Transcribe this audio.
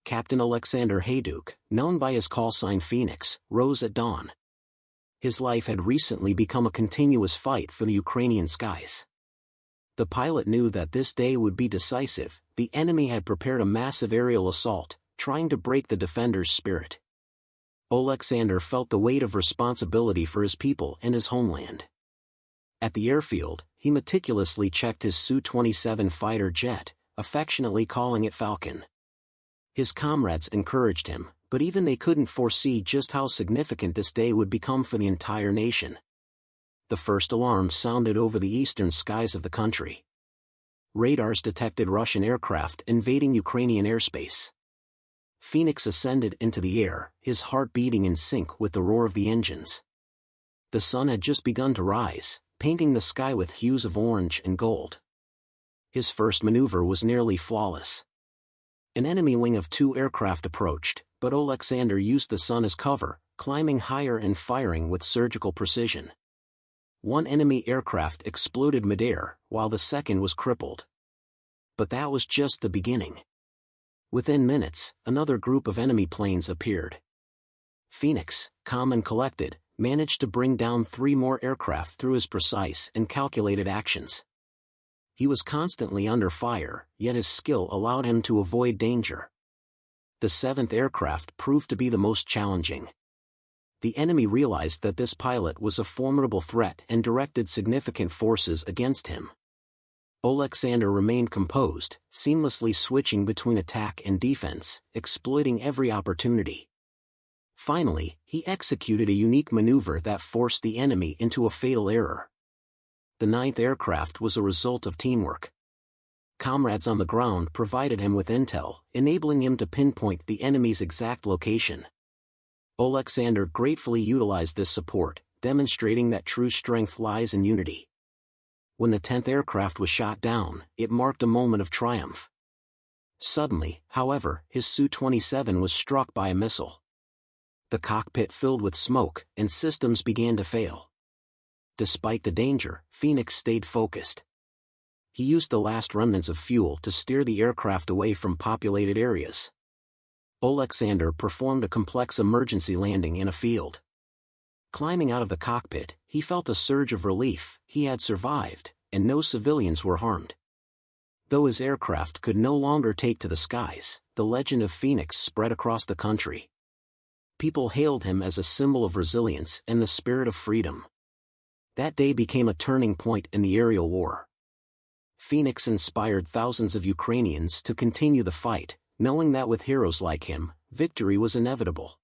Captain Oleksandr Haiduk, known by his call sign Phoenix, rose at dawn. His life had recently become a continuous fight for the Ukrainian skies. The pilot knew that this day would be decisive. The enemy had prepared a massive aerial assault, trying to break the defenders' spirit. Oleksandr felt the weight of responsibility for his people and his homeland. At the airfield, he meticulously checked his Su-27 fighter jet, affectionately calling it Falcon. His comrades encouraged him, but even they couldn't foresee just how significant this day would become for the entire nation. The first alarm sounded over the eastern skies of the country. Radars detected Russian aircraft invading Ukrainian airspace. Phoenix ascended into the air, his heart beating in sync with the roar of the engines. The sun had just begun to rise, painting the sky with hues of orange and gold. His first maneuver was nearly flawless. An enemy wing of 2 aircraft approached, but Oleksandr used the sun as cover, climbing higher and firing with surgical precision. One enemy aircraft exploded midair, while the second was crippled. But that was just the beginning. Within minutes, another group of enemy planes appeared. Phoenix, calm and collected, managed to bring down 3 more aircraft through his precise and calculated actions. He was constantly under fire, yet his skill allowed him to avoid danger. The 7th aircraft proved to be the most challenging. The enemy realized that this pilot was a formidable threat and directed significant forces against him. Oleksandr remained composed, seamlessly switching between attack and defense, exploiting every opportunity. Finally, he executed a unique maneuver that forced the enemy into a fatal error. The 9th aircraft was a result of teamwork. Comrades on the ground provided him with intel, enabling him to pinpoint the enemy's exact location. Oleksandr gratefully utilized this support, demonstrating that true strength lies in unity. When the 10th aircraft was shot down, it marked a moment of triumph. Suddenly, however, his Su-27 was struck by a missile. The cockpit filled with smoke, and systems began to fail. Despite the danger, Phoenix stayed focused. He used the last remnants of fuel to steer the aircraft away from populated areas. Oleksandr performed a complex emergency landing in a field. Climbing out of the cockpit, he felt a surge of relief. He had survived, and no civilians were harmed. Though his aircraft could no longer take to the skies, the legend of Phoenix spread across the country. People hailed him as a symbol of resilience and the spirit of freedom. That day became a turning point in the aerial war. Phoenix inspired thousands of Ukrainians to continue the fight, knowing that with heroes like him, victory was inevitable.